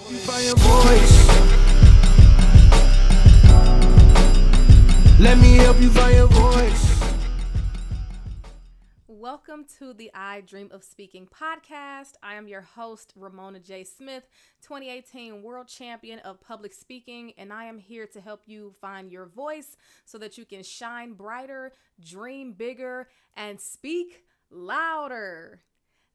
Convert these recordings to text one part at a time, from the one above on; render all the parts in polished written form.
You find your voice. Let me help you find your voice. Welcome to the I Dream of Speaking podcast. I am your host, Ramona J. Smith, 2018 World Champion of Public Speaking, and I am here to help you find your voice so that you can shine brighter, dream bigger, and speak louder.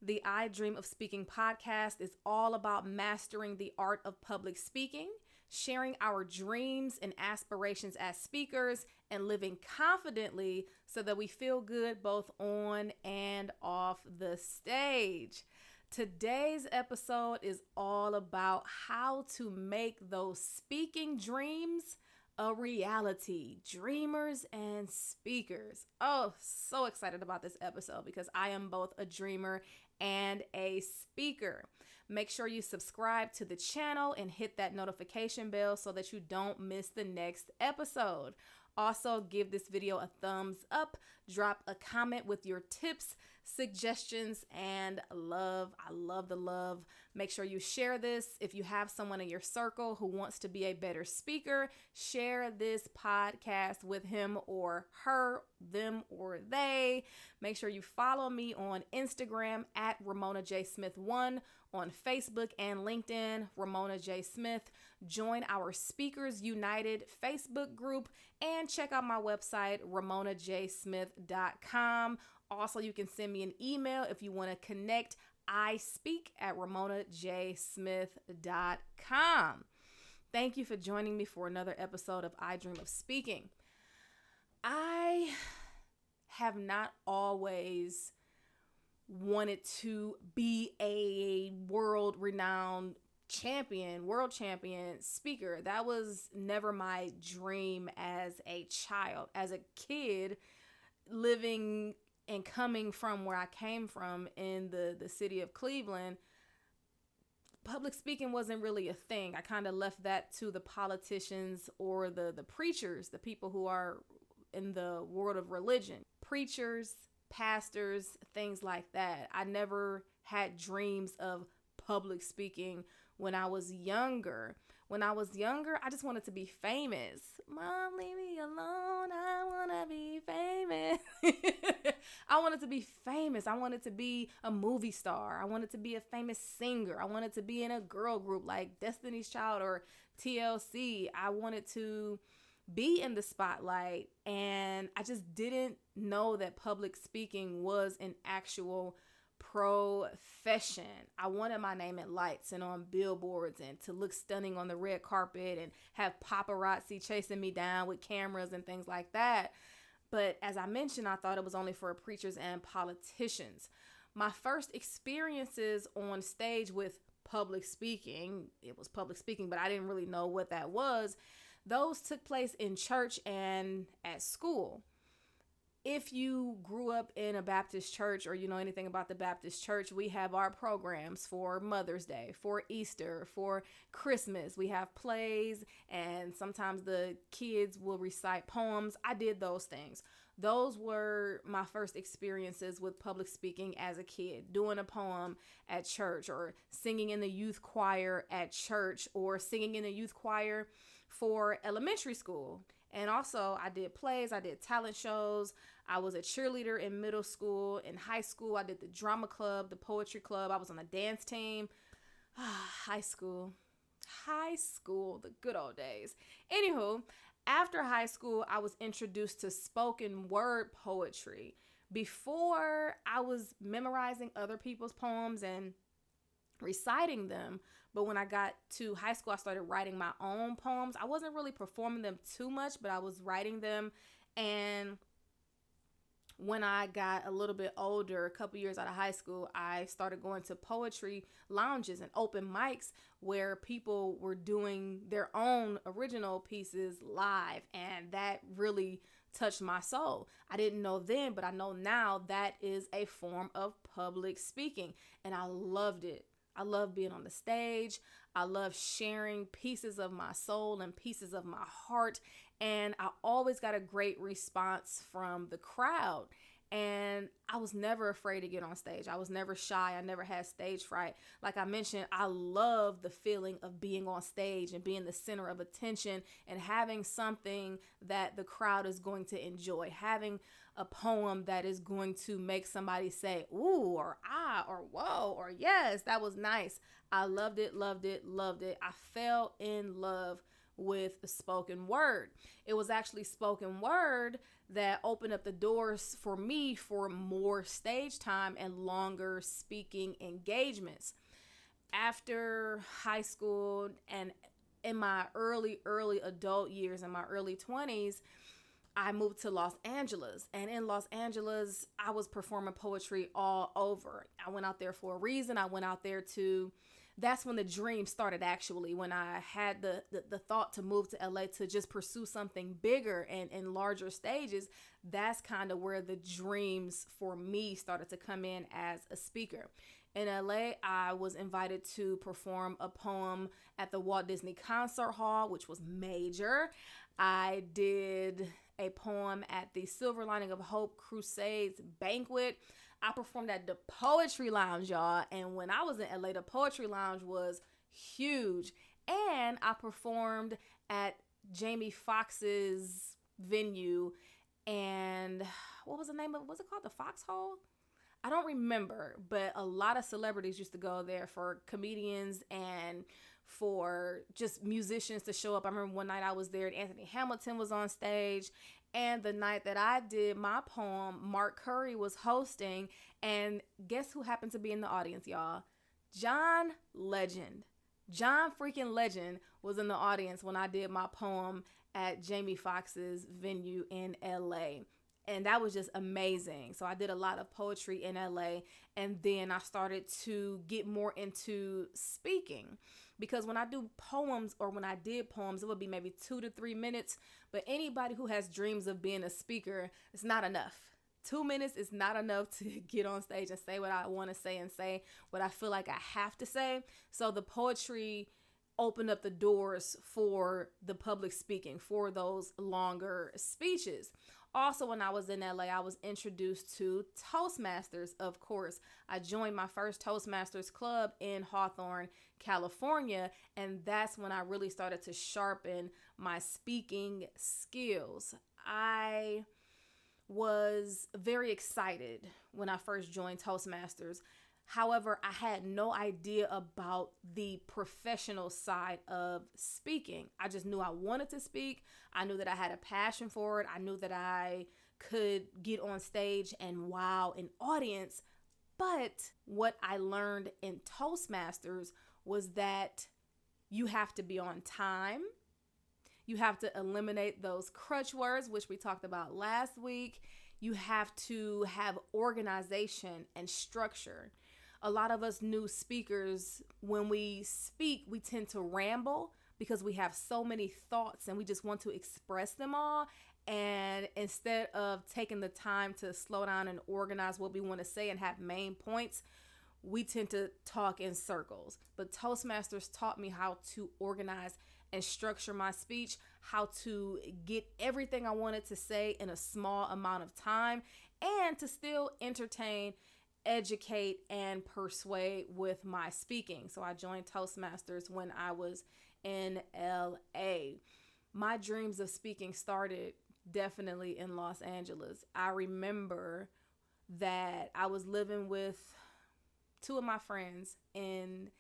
The I Dream of Speaking podcast is all about mastering the art of public speaking, sharing our dreams and aspirations as speakers, and living confidently so that we feel good both on and off the stage. Today's episode is all about how to make those speaking dreams a reality. Dreamers and speakers. Oh, so excited about this episode because I am both a dreamer and a speaker. Make sure you subscribe to the channel and hit that notification bell so that you don't miss the next episode. Also, give this video a thumbs up, drop a comment with your tips, suggestions, and love. I love the love. Make sure you share this. If you have someone in your circle who wants to be a better speaker, share this podcast with him or her, them or they. Make sure you follow me on Instagram at Ramona J. Smith 1, on Facebook and LinkedIn, Ramona J. Smith. Join our Speakers United Facebook group and check out my website, ramonajsmith.com. Also, you can send me an email if you want to connect. I speak at ramonajsmith.com. Thank you for joining me for another episode of I Dream of Speaking. I have not always wanted to be a world champion speaker. That was never my dream as a child. As a kid, living and coming from where I came from in the city of Cleveland, public speaking wasn't really a thing. I kind of left that to the politicians or the preachers, the people who are in the world of religion. Preachers, pastors, things like that. I never had dreams of public speaking when I was younger. When I was younger, I just wanted to be famous. Mom, leave me alone. I want to be famous. I wanted to be famous. I wanted to be a movie star. I wanted to be a famous singer. I wanted to be in a girl group like Destiny's Child or TLC. I wanted to be in the spotlight, and I just didn't know that public speaking was an actual profession. I wanted my name in lights and on billboards and to look stunning on the red carpet and have paparazzi chasing me down with cameras and things like that. But as I mentioned, I thought it was only for preachers and politicians. My first experiences on stage with public speaking, it was public speaking, but I didn't really know what that was. Those took place in church and at school. If you grew up in a Baptist church or you know anything about the Baptist church, we have our programs for Mother's Day, for Easter, for Christmas. We have plays, and sometimes the kids will recite poems. I did those things. Those were my first experiences with public speaking as a kid, doing a poem at church or singing in the youth choir at church or singing in the youth choir for elementary school. And also I did plays, I did talent shows. I was a cheerleader in middle school. In high school, I did the drama club, the poetry club. I was on a dance team. High school, the good old days. Anywho, after high school, I was introduced to spoken word poetry. Before, I was memorizing other people's poems and reciting them. But when I got to high school, I started writing my own poems. I wasn't really performing them too much, but I was writing them. And when I got a little bit older, a couple years out of high school, I started going to poetry lounges and open mics where people were doing their own original pieces live. And that really touched my soul. I didn't know then, but I know now that is a form of public speaking. And I loved it. I love being on the stage. I love sharing pieces of my soul and pieces of my heart. And I always got a great response from the crowd. And I was never afraid to get on stage. I was never shy. I never had stage fright. Like I mentioned, I love the feeling of being on stage and being the center of attention and having something that the crowd is going to enjoy. Having a poem that is going to make somebody say, ooh, or ah, or whoa, or yes, that was nice. I loved it, loved it, loved it. I fell in love with spoken word. It was actually spoken word that opened up the doors for me for more stage time and longer speaking engagements. After high school and in my early adult years, in my early 20s, I moved to Los Angeles. And in Los Angeles, I was performing poetry all over. I went out there for a reason. I went out there to That's when the dream started, actually, when I had the thought to move to LA to just pursue something bigger and in larger stages. That's kind of where the dreams for me started to come in as a speaker. In LA, I was invited to perform a poem at the Walt Disney Concert Hall, which was major. I did a poem at the Silver Lining of Hope Crusades banquet. I performed at the Poetry Lounge, y'all. And when I was in LA, the Poetry Lounge was huge. And I performed at Jamie Foxx's venue. And what was the name of it? Was it called the Foxhole? I don't remember, but a lot of celebrities used to go there for comedians and for just musicians to show up. I remember one night I was there and Anthony Hamilton was on stage. And the night that I did my poem, Mark Curry was hosting. And guess who happened to be in the audience, y'all? John Legend. John freaking Legend was in the audience when I did my poem at Jamie Foxx's venue in LA. And that was just amazing. So I did a lot of poetry in LA. And then I started to get more into speaking. Because when I do poems, or when I did poems, it would be maybe 2 to 3 minutes. But anybody who has dreams of being a speaker, it's not enough. 2 minutes is not enough to get on stage and say what I want to say and say what I feel like I have to say. So the poetry opened up the doors for the public speaking, for those longer speeches. Also, when I was in LA, I was introduced to Toastmasters, of course. I joined my first Toastmasters club in Hawthorne, California, and that's when I really started to sharpen my speaking skills. I was very excited when I first joined Toastmasters. However, I had no idea about the professional side of speaking. I just knew I wanted to speak. I knew that I had a passion for it. I knew that I could get on stage and wow an audience. But what I learned in Toastmasters was that you have to be on time. You have to eliminate those crutch words, which we talked about last week. You have to have organization and structure. A lot of us new speakers, when we speak, we tend to ramble because we have so many thoughts and we just want to express them all. And instead of taking the time to slow down and organize what we want to say and have main points, we tend to talk in circles. But Toastmasters taught me how to organize and structure my speech, how to get everything I wanted to say in a small amount of time, and to still entertain, educate, and persuade with my speaking. So I joined Toastmasters when I was in LA. My dreams of speaking started definitely in Los Angeles. I remember that I was living with 2 of my friends in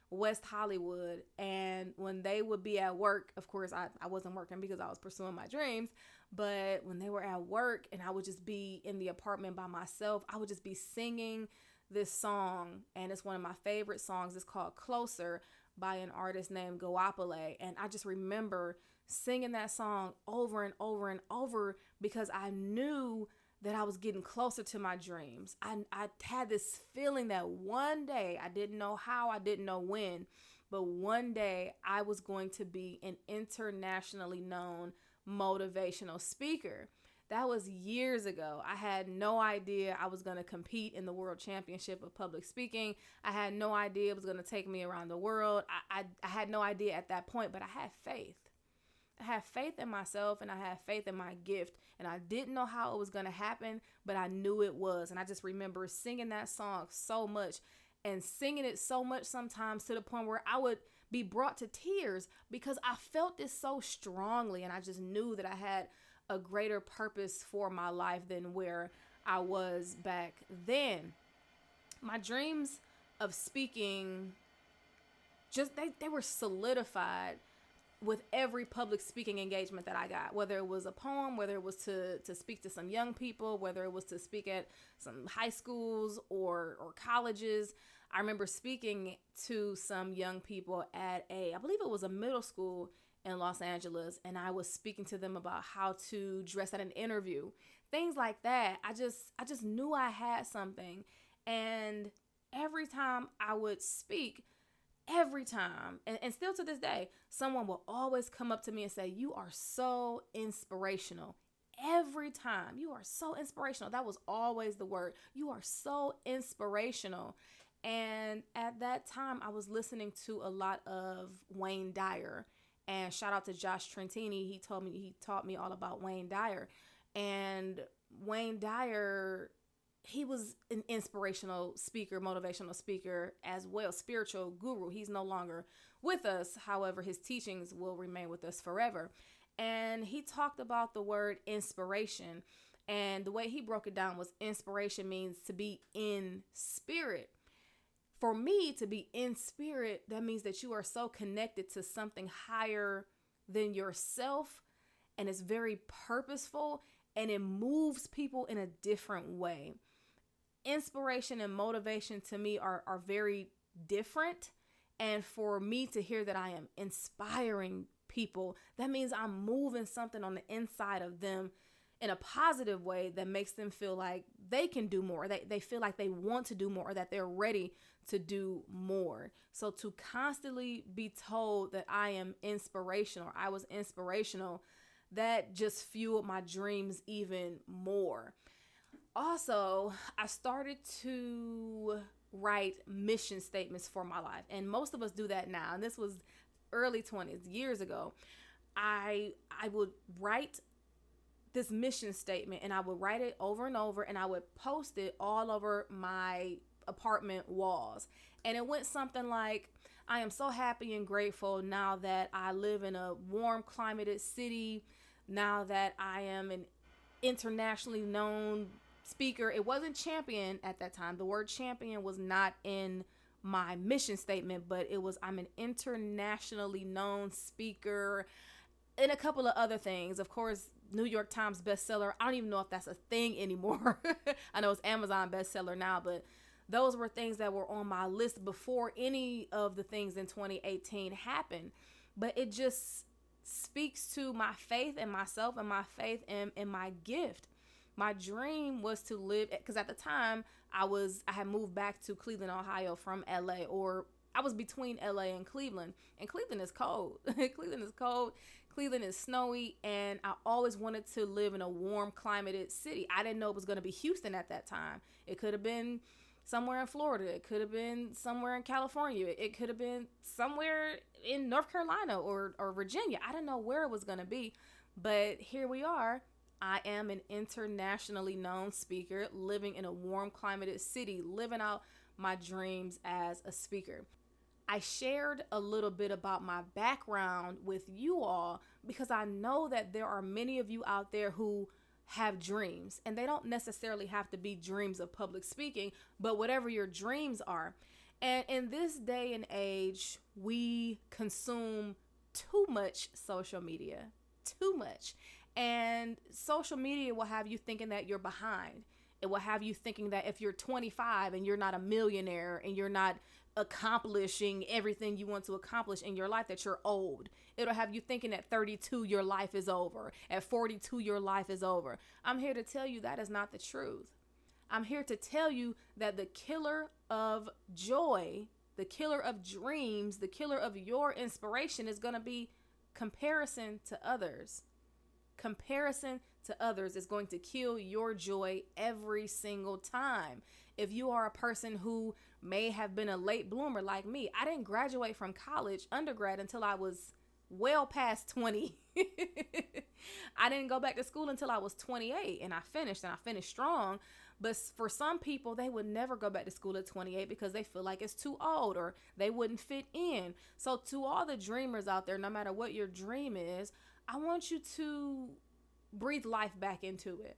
West Hollywood, and when they would be at work, of course I wasn't working because I was pursuing my dreams, but when they were at work and I would just be in the apartment by myself, I would just be singing this song, and it's one of my favorite songs. It's called Closer by an artist named Goapele, and I just remember singing that song over and over and over because I knew that I was getting closer to my dreams. I had this feeling that one day, I didn't know how, I didn't know when, but one day I was going to be an internationally known motivational speaker. That was years ago. I had no idea I was going to compete in the World Championship of Public Speaking. I had no idea it was going to take me around the world. I had no idea at that point, but I had faith. had faith in myself and I had faith in my gift, and I didn't know how it was going to happen, but I knew it was. And I just remember singing that song so much, and singing it so much sometimes to the point where I would be brought to tears because I felt it so strongly, and I just knew that I had a greater purpose for my life than where I was back then. My dreams of speaking, just they were solidified with every public speaking engagement that I got, whether it was a poem, whether it was to speak to some young people, whether it was to speak at some high schools or colleges. I remember speaking to some young people at I believe it was a middle school in Los Angeles, and I was speaking to them about how to dress at an interview, things like that. I just knew I had something, and every time I would speak, every time, and still to this day, someone will always come up to me and say, "You are so inspirational." Every time, "You are so inspirational." That was always the word. "You are so inspirational." And at that time, I was listening to a lot of Wayne Dyer. And shout out to Josh Trentini. He taught me all about Wayne Dyer. And Wayne Dyer, he was an inspirational speaker, motivational speaker as well, spiritual guru. He's no longer with us. However, his teachings will remain with us forever. And he talked about the word inspiration. And the way he broke it down was inspiration means to be in spirit. For me, to be in spirit, that means that you are so connected to something higher than yourself, and it's very purposeful, and it moves people in a different way. Inspiration and motivation to me are very different, and for me to hear that I am inspiring people, that means I'm moving something on the inside of them in a positive way that makes them feel like they can do more. They feel like they want to do more, or that they're ready to do more. So to constantly be told that I am inspirational, I was inspirational, that just fueled my dreams even more. Also, I started to write mission statements for my life. And most of us do that now. And this was early 20s, years ago. I would write this mission statement, and I would write it over and over, and I would post it all over my apartment walls. And it went something like, "I am so happy and grateful now that I live in a warm climated city, now that I am an internationally known speaker." It wasn't champion at that time. The word champion was not in my mission statement, but it was, "I'm an internationally known speaker," and a couple of other things. Of course, New York Times bestseller. I don't even know if that's a thing anymore. I know it's Amazon bestseller now, but those were things that were on my list before any of the things in 2018 happened. But it just speaks to my faith in myself and my faith in my gift. My dream was to live, because at the time I had moved back to Cleveland, Ohio from LA, or I was between LA and Cleveland. And Cleveland is cold. Cleveland is cold. Cleveland is snowy, and I always wanted to live in a warm climated city. I didn't know it was going to be Houston at that time. It could have been somewhere in Florida. It could have been somewhere in California. It could have been somewhere in North Carolina or Virginia. I didn't know where it was going to be, but here we are. I am an internationally known speaker living in a warm climated city, living out my dreams as a speaker. I shared a little bit about my background with you all because I know that there are many of you out there who have dreams, and they don't necessarily have to be dreams of public speaking, but whatever your dreams are. And in this day and age, we consume too much social media, too much. And social media will have you thinking that you're behind. It will have you thinking that if you're 25 and you're not a millionaire and you're not accomplishing everything you want to accomplish in your life, that you're old. It'll have you thinking at 32 your life is over. At 42 your life is over. I'm here to tell you that is not the truth. I'm here to tell you that the killer of joy, the killer of dreams, the killer of your inspiration is going to be comparison to others. Comparison to others is going to kill your joy every single time. If you are a person who may have been a late bloomer like me, I didn't graduate from college, undergrad, until I was well past 20. I didn't go back to school until I was 28, and I finished strong. But for some people, they would never go back to school at 28 because they feel like it's too old or they wouldn't fit in. So to all the dreamers out there, no matter what your dream is, I want you to breathe life back into it.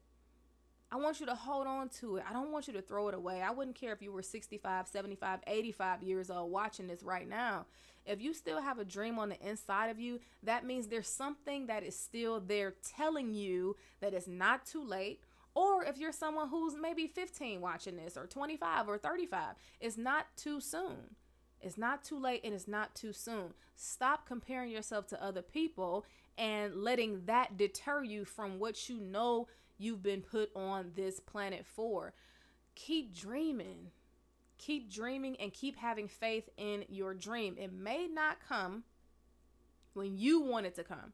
I want you to hold on to it. I don't want you to throw it away. I wouldn't care if you were 65, 75, 85 years old watching this right now. If you still have a dream on the inside of you, that means there's something that is still there telling you that it's not too late. Or if you're someone who's maybe 15 watching this, or 25 or 35, it's not too soon. It's not too late, and it's not too soon. Stop comparing yourself to other people and letting that deter you from what you know you've been put on this planet for. Keep dreaming. Keep dreaming and keep having faith in your dream. It may not come when you want it to come.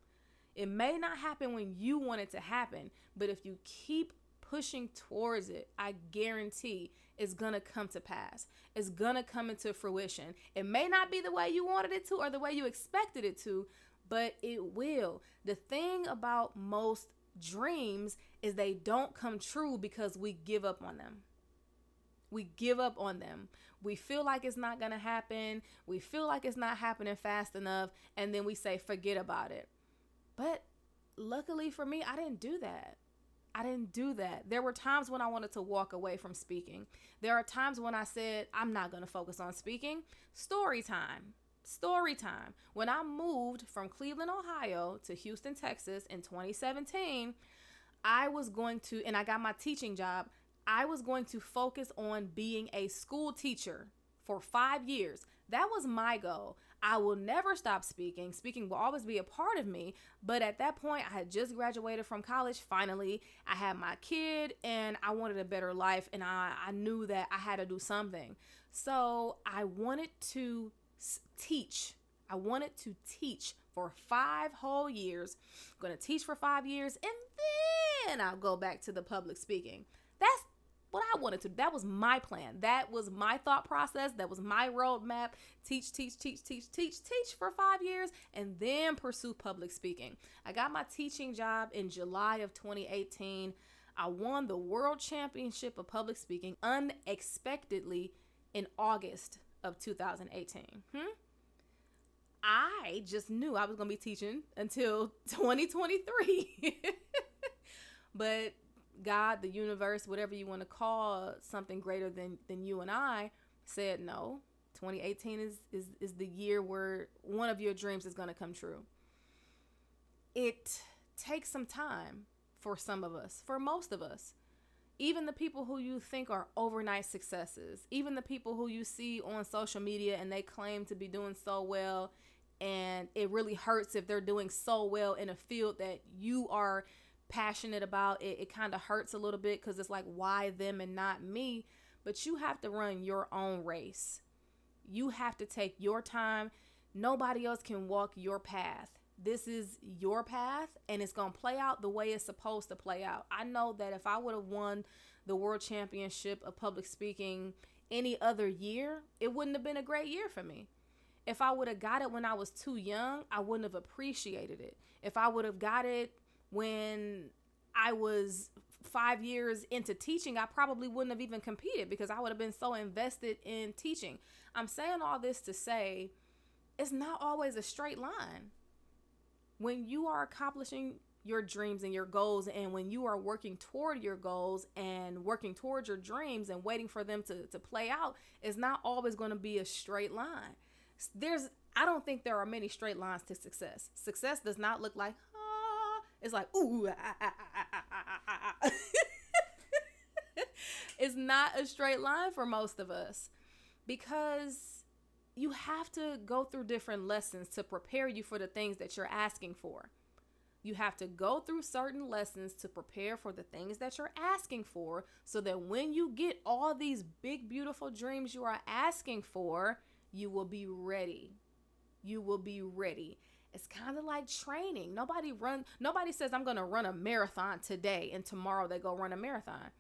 It may not happen when you want it to happen, but if you keep pushing towards it, I guarantee it's going to come to pass. It's going to come into fruition. It may not be the way you wanted it to or the way you expected it to, but it will. The thing about most dreams is they don't come true because we give up on them. We give up on them. We feel like it's not going to happen. We feel like it's not happening fast enough. And then we say, forget about it. But luckily for me, I didn't do that. There were times when I wanted to walk away from speaking. There are times when I said, I'm not going to focus on speaking. Story time. When I moved from Cleveland, Ohio to Houston, Texas in 2017, and I got my teaching job. I was going to focus on being a school teacher for 5 years. That was my goal. I will never stop speaking. Speaking will always be a part of me. But at that point, I had just graduated from college. Finally, I had my kid and I wanted a better life. And I knew that I had to do something. So I wanted to teach. I wanted to teach for 5 whole years. I'm going to teach for 5 years and then I'll go back to the public speaking. That's what I wanted to. That was my plan. That was my thought process. That was my roadmap. Teach for 5 years and then pursue public speaking. I got my teaching job in July of 2018. I won the World Championship of Public Speaking unexpectedly in August of 2018. I just knew I was going to be teaching until 2023. But God, the universe, whatever you want to call something greater than you and I, said no. 2018 is the year where one of your dreams is going to come true. It takes some time for some of us, for most of us. Even the people who you think are overnight successes, even the people who you see on social media and they claim to be doing so well, and it really hurts if they're doing so well in a field that you are passionate about. It kind of hurts a little bit because it's like, why them and not me? But you have to run your own race. You have to take your time. Nobody else can walk your path. This is your path and it's going to play out the way it's supposed to play out. I know that if I would have won the World Championship of Public Speaking any other year, it wouldn't have been a great year for me. If I would have got it when I was too young, I wouldn't have appreciated it. If I would have got it when I was 5 years into teaching, I probably wouldn't have even competed because I would have been so invested in teaching. I'm saying all this to say it's not always a straight line. When you are accomplishing your dreams and your goals, and when you are working toward your goals and working towards your dreams and waiting for them to play out, it's not always going to be a straight line. I don't think there are many straight lines to success. Success does not look like, it's like, ooh, It's not a straight line for most of us because you have to go through different lessons to prepare you for the things that you're asking for. You have to go through certain lessons to prepare for the things that you're asking for so that when you get all these big, beautiful dreams you are asking for, you will be ready. You will be ready. It's kind of like training. Nobody says I'm going to run a marathon today and tomorrow they go run a marathon.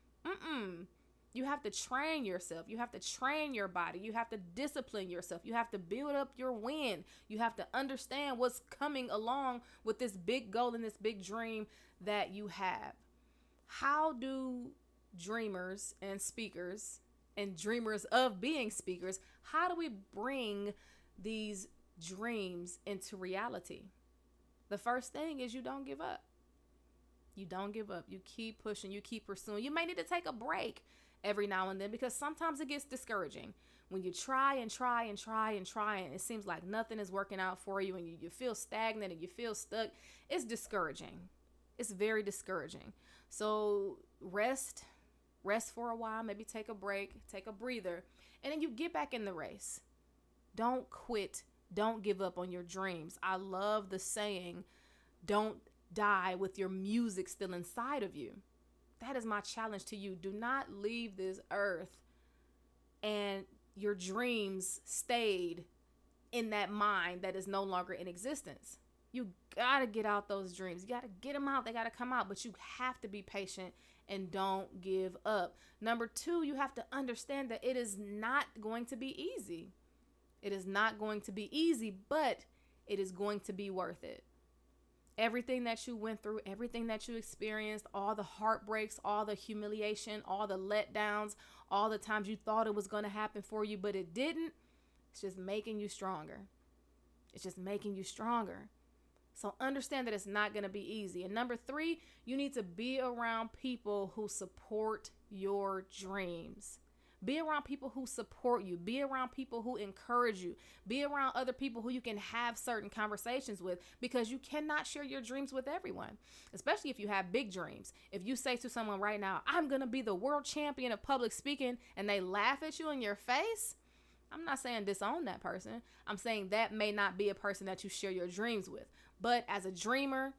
You have to train yourself. You have to train your body. You have to discipline yourself. You have to build up your win. You have to understand what's coming along with this big goal and this big dream that you have. How do dreamers and speakers and dreamers of being speakers, how do we bring these dreams into reality? The first thing is you don't give up. You don't give up. You keep pushing. You keep pursuing. You may need to take a break every now and then because sometimes it gets discouraging. When you try and try and try and try and it seems like nothing is working out for you and you feel stagnant and you feel stuck, it's discouraging. It's very discouraging. So rest for a while, maybe take a break, take a breather, and then you get back in the race. Don't quit. Don't give up on your dreams. I love the saying, don't die with your music still inside of you. That is my challenge to you. Do not leave this earth and your dreams stayed in that mind that is no longer in existence. You got to get out those dreams. You got to get them out. They got to come out, but you have to be patient and don't give up. Number 2, you have to understand that it is not going to be easy. It is not going to be easy, but it is going to be worth it. Everything that you went through, everything that you experienced, all the heartbreaks, all the humiliation, all the letdowns, all the times you thought it was going to happen for you, but it didn't, it's just making you stronger. It's just making you stronger. So understand that it's not going to be easy. And number 3, you need to be around people who support your dreams. Be around people who support you. Be around people who encourage you. Be around other people who you can have certain conversations with, because you cannot share your dreams with everyone, especially if you have big dreams. If you say to someone right now, I'm going to be the world champion of public speaking, and they laugh at you in your face, I'm not saying disown that person. I'm saying that may not be a person that you share your dreams with. But as a dreamer,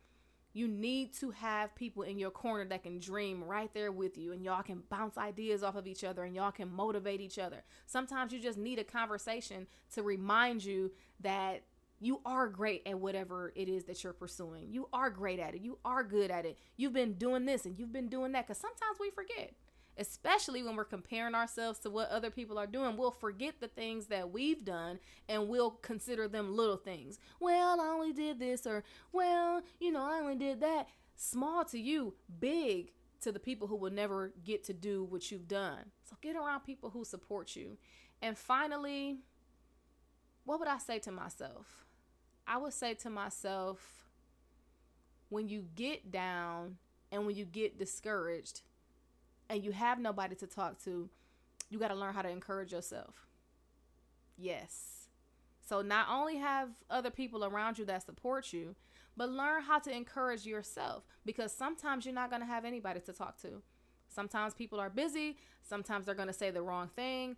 you need to have people in your corner that can dream right there with you, and y'all can bounce ideas off of each other and y'all can motivate each other. Sometimes you just need a conversation to remind you that you are great at whatever it is that you're pursuing. You are great at it. You are good at it. You've been doing this and you've been doing that, because sometimes we forget. Especially when we're comparing ourselves to what other people are doing, we'll forget the things that we've done and we'll consider them little things. Well, I only did this, or, well, I only did that. Small to you, big to the people who will never get to do what you've done. So get around people who support you. And finally, what would I say to myself? I would say to myself, when you get down and when you get discouraged, and you have nobody to talk to, you got to learn how to encourage yourself. Yes. So not only have other people around you that support you, but learn how to encourage yourself, because sometimes you're not going to have anybody to talk to. Sometimes people are busy. Sometimes they're going to say the wrong thing.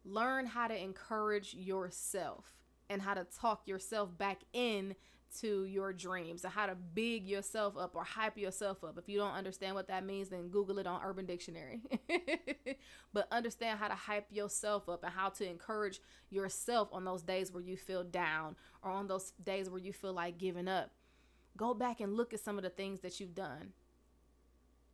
Learn how to encourage yourself and how to talk yourself back in to your dreams, and how to big yourself up or hype yourself up. If you don't understand what that means, then Google it on Urban Dictionary. But understand how to hype yourself up and how to encourage yourself on those days where you feel down or on those days where you feel like giving up. Go back and look at some of the things that you've done.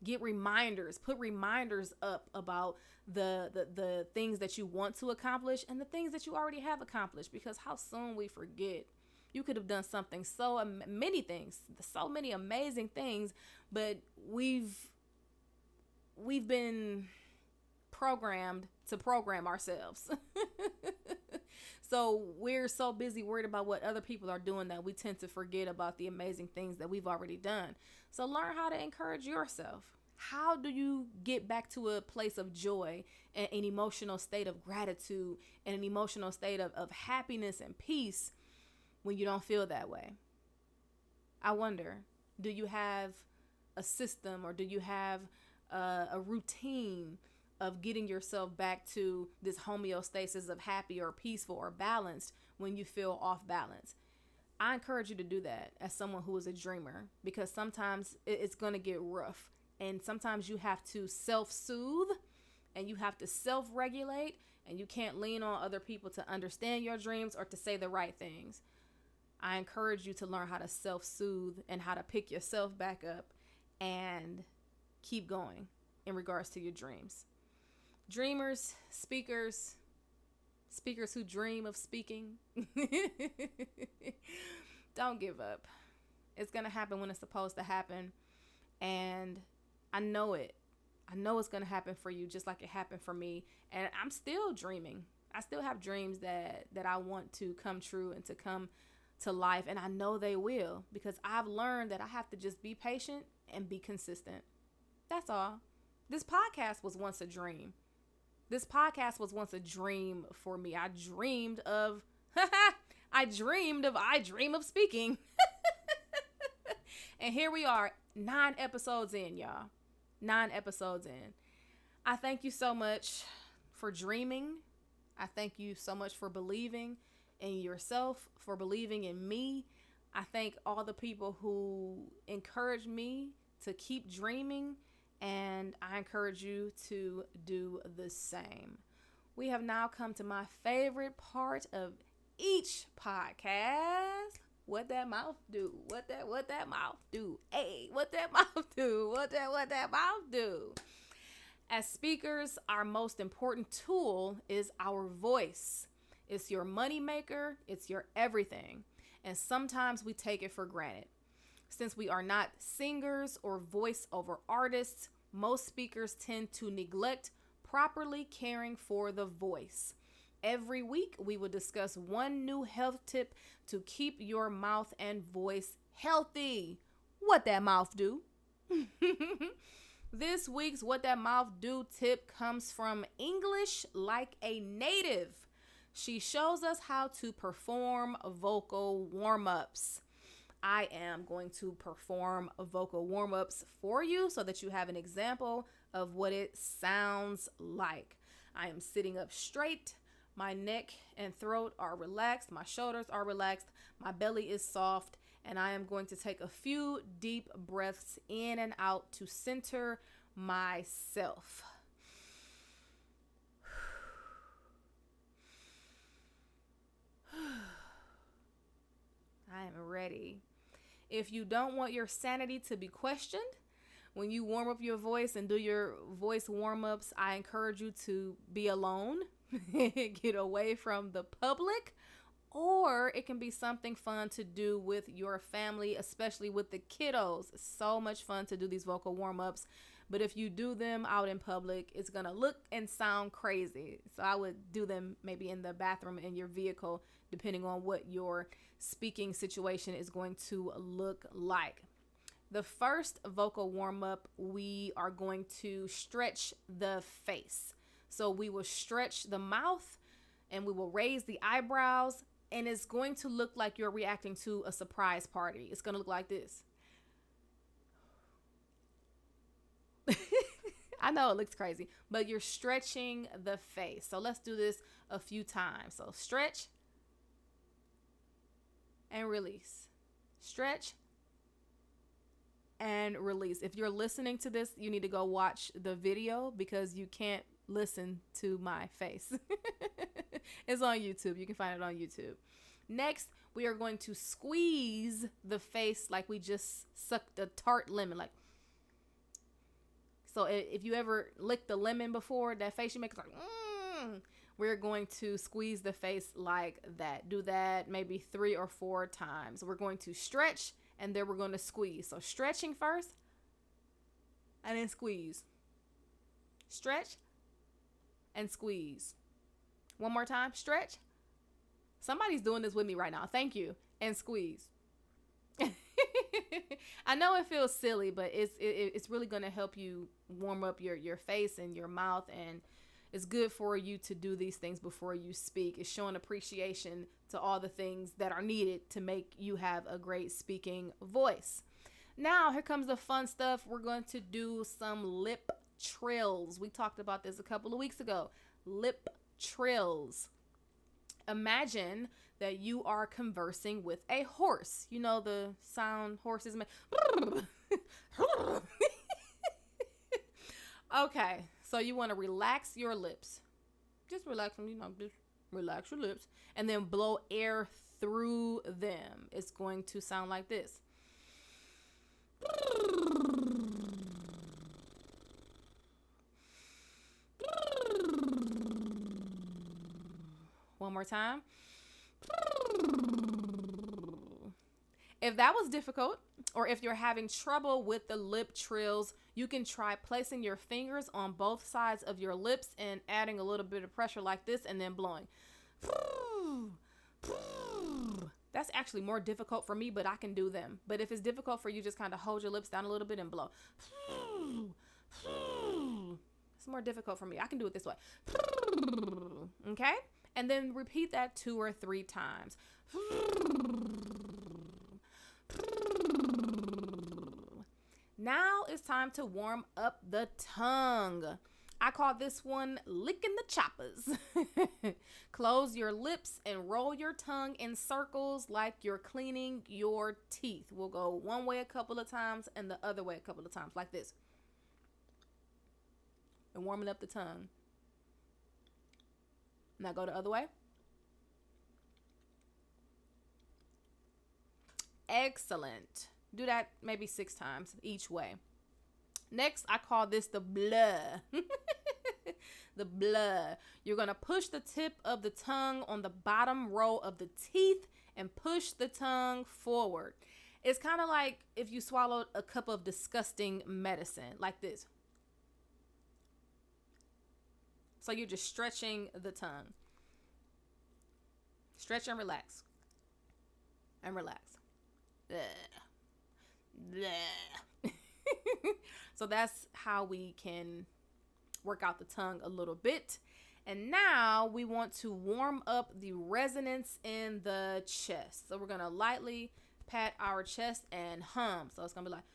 Get reminders, put reminders up about the things that you want to accomplish and the things that you already have accomplished, because how soon we forget. You could have done something, so many things, so many amazing things, but we've been programmed to program ourselves. So we're so busy worried about what other people are doing that we tend to forget about the amazing things that we've already done. So learn how to encourage yourself. How do you get back to a place of joy and an emotional state of gratitude and an emotional state of happiness and peace when you don't feel that way? I wonder, do you have a system, or do you have a routine of getting yourself back to this homeostasis of happy or peaceful or balanced when you feel off balance? I encourage you to do that as someone who is a dreamer, because sometimes it's going to get rough, and sometimes you have to self-soothe and you have to self-regulate, and you can't lean on other people to understand your dreams or to say the right things. I encourage you to learn how to self-soothe and how to pick yourself back up and keep going in regards to your dreams. Dreamers, speakers who dream of speaking. Don't give up. It's going to happen when it's supposed to happen. And I know it. I know it's going to happen for you just like it happened for me. And I'm still dreaming. I still have dreams that I want to come true and to come to life. And I know they will, because I've learned that I have to just be patient and be consistent. That's all. This podcast was once a dream. This podcast was once a dream for me. I dream of speaking. And here we are, 9 episodes in, y'all. 9 episodes in. I thank you so much for dreaming. I thank you so much for believing in yourself, for believing in me. I thank all the people who encourage me to keep dreaming, and I encourage you to do the same. We have now come to my favorite part of each podcast. What that mouth do? What that mouth do? Hey, what that mouth do? What that mouth do? As speakers, our most important tool is our voice. It's your money maker. It's your everything. And sometimes we take it for granted. Since we are not singers or voiceover artists, most speakers tend to neglect properly caring for the voice. Every week, we will discuss one new health tip to keep your mouth and voice healthy. What that mouth do? This week's What That Mouth Do tip comes from English Like a Native. She shows us how to perform vocal warm-ups. I am going to perform vocal warm-ups for you so that you have an example of what it sounds like. I am sitting up straight. My neck and throat are relaxed. My shoulders are relaxed. My belly is soft. And I am going to take a few deep breaths in and out to center myself. I am ready. If you don't want your sanity to be questioned, when you warm up your voice and do your voice warm-ups, I encourage you to be alone. Get away from the public. Or it can be something fun to do with your family, especially with the kiddos. It's so much fun to do these vocal warm-ups. But if you do them out in public, it's going to look and sound crazy. So I would do them maybe in the bathroom in your vehicle, depending on what your speaking situation is going to look like. The first vocal warm-up, we are going to stretch the face. So we will stretch the mouth and we will raise the eyebrows. And it's going to look like you're reacting to a surprise party. It's going to look like this. I know it looks crazy, but you're stretching the face. So let's do this a few times. So stretch and release. Stretch and release. If you're listening to this, you need to go watch the video because you can't listen to my face. It's on YouTube. You can find it on YouTube. Next, we are going to squeeze the face like we just sucked a tart lemon. Like, so if you ever licked the lemon before, that face you make is like, we're going to squeeze the face like that. Do that maybe 3 or 4 times. We're going to stretch and then we're going to squeeze. So stretching first and then squeeze. Stretch and squeeze. One more time. Stretch. Somebody's doing this with me right now. Thank you. And squeeze. I know it feels silly, but it's really going to help you warm up your face and your mouth. And it's good for you to do these things before you speak. It's showing appreciation to all the things that are needed to make you have a great speaking voice. Now, here comes the fun stuff. We're going to do some lip trills. We talked about this a couple of weeks ago. Lip trills. Imagine that you are conversing with a horse. You know the sound horses make. Okay, so you want to relax your lips. Just relax them, just relax your lips and then blow air through them. It's going to sound like this. One more time. If that was difficult, or if you're having trouble with the lip trills, you can try placing your fingers on both sides of your lips and adding a little bit of pressure like this and then blowing. That's actually more difficult for me, but I can do them. But if it's difficult for you, just kind of hold your lips down a little bit and blow. It's more difficult for me. I can do it this way. Okay? And then repeat that 2 or 3 times. Now it's time to warm up the tongue. I call this one licking the choppers. Close your lips and roll your tongue in circles like you're cleaning your teeth. We'll go one way a couple of times and the other way a couple of times, like this. And warming up the tongue. Now go the other way. Excellent. Do that maybe 6 times each way. Next, I call this the blah. The blah. You're going to push the tip of the tongue on the bottom row of the teeth and push the tongue forward. It's kind of like if you swallowed a cup of disgusting medicine, like this. So you're just stretching the tongue. Stretch and relax. And relax. So that's how we can work out the tongue a little bit. And now we want to warm up the resonance in the chest. So we're going to lightly pat our chest and hum. So it's going to be like,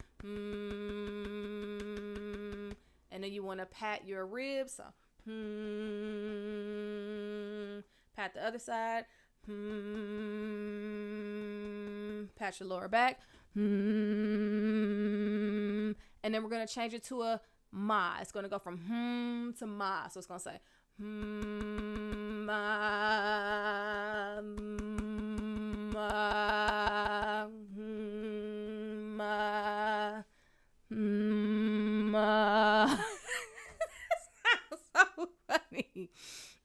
and then you want to pat your ribs. So, pat the other side. Pat your lower back. And then we're going to change it to a ma. It's going to go from to ma. So it's going to say ma, ma, ma, ma. Sounds so funny.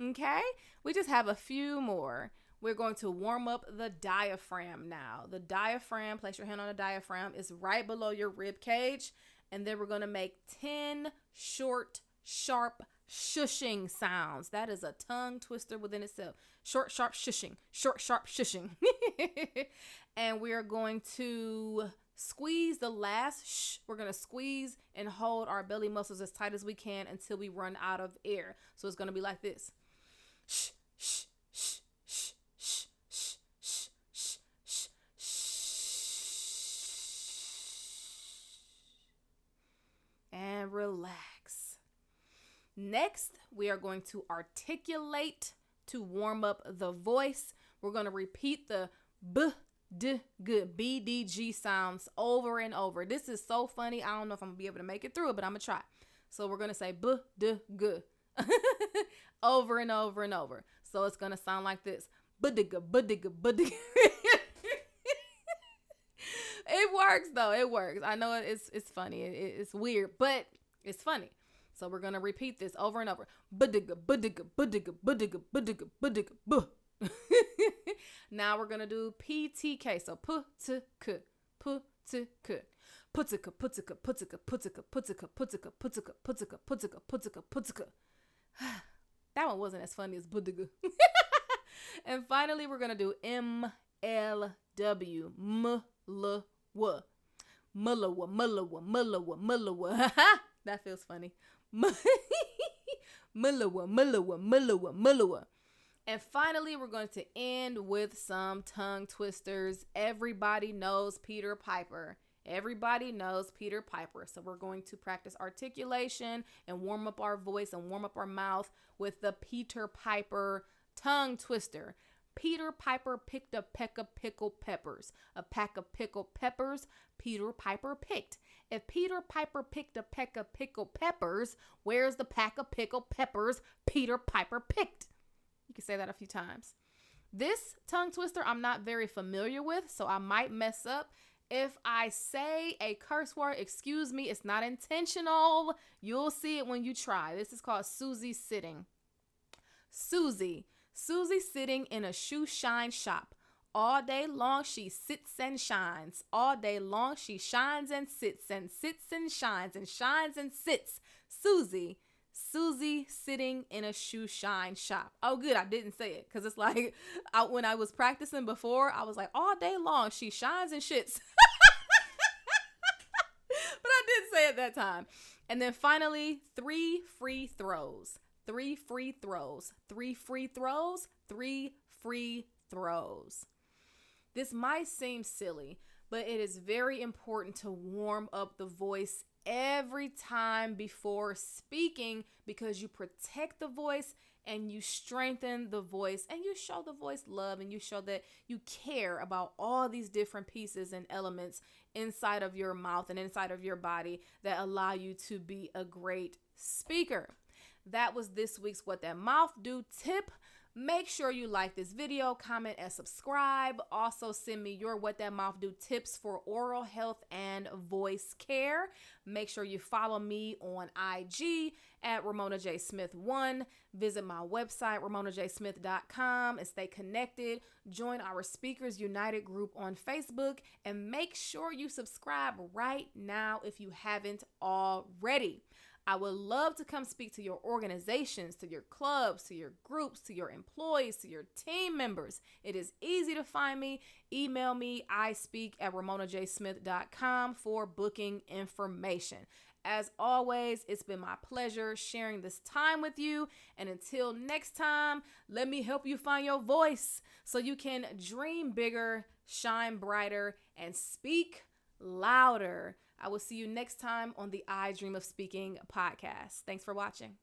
Okay? We just have a few more. We're going to warm up the diaphragm now. The diaphragm, place your hand on the diaphragm, is right below your rib cage. And then we're going to make 10 short, sharp shushing sounds. That is a tongue twister within itself. Short, sharp shushing. Short, sharp shushing. And we are going to squeeze the last shh. We're going to squeeze and hold our belly muscles as tight as we can until we run out of air. So it's going to be like this. Shh, shh, shh. And relax. Next, we are going to articulate to warm up the voice. We're going to repeat the b, d, g, b, d, g sounds over and over. This is so funny. I don't know if I'm going to be able to make it through it, but I'm going to try. So we're going to say b, d, g over and over and over. So it's going to sound like this. B-d-g, b-d-g, b-d-g. It works though. It works. I know it's funny. It's weird, but it's funny. So we're going to repeat this over and over. B-d-g, b-d-g, b-d-g, b-d-g, b-d-g, b-d-g, b. Now we're going to do PTK. So p-t-k, p-t-k. Putzika, putzika, putzika, putzika, putzika, putzika, putzika, putzika, putzika, putzika, putzika. That one wasn't as funny as b-d-g. And finally, we're going to do M-L-W. M-L-W. Mullawa, mullawa, mullawa, mullawa. That feels funny. Mullawa, mullawa, mullawa, mullawa. And finally, we're going to end with some tongue twisters. Everybody knows Peter Piper. Everybody knows Peter Piper. So we're going to practice articulation and warm up our voice and warm up our mouth with the Peter Piper tongue twister. Peter Piper picked a peck of pickled peppers. A pack of pickled peppers Peter Piper picked. If Peter Piper picked a peck of pickled peppers, where's the pack of pickled peppers Peter Piper picked? You can say that a few times. This tongue twister I'm not very familiar with, so I might mess up. If I say a curse word, excuse me, it's not intentional. You'll see it when you try. This is called Susie sitting. Susie. Susie sitting in a shoe shine shop. All day long she sits and shines. All day long she shines and sits and shines and sits. Susie sitting in a shoe shine shop. Oh, good, I didn't say it because it's like when I was practicing before, I was like, all day long she shines and shits. But I did say it that time. And then finally, 3 free throws. 3 free throws. 3 free throws. 3 free throws. This might seem silly, but it is very important to warm up the voice every time before speaking because you protect the voice and you strengthen the voice and you show the voice love and you show that you care about all these different pieces and elements inside of your mouth and inside of your body that allow you to be a great speaker. That was this week's What That Mouth Do tip. Make sure you like this video, comment, and subscribe. Also, send me your What That Mouth Do tips for oral health and voice care. Make sure you follow me on IG at Ramona J. Smith 1. Visit my website, ramonajsmith.com, and stay connected. Join our Speakers United group on Facebook, and make sure you subscribe right now if you haven't already. I would love to come speak to your organizations, to your clubs, to your groups, to your employees, to your team members. It is easy to find me. Email me, ispeak@ramonajsmith.com for booking information. As always, it's been my pleasure sharing this time with you. And until next time, let me help you find your voice so you can dream bigger, shine brighter, and speak louder. I will see you next time on the I Dream of Speaking podcast. Thanks for watching.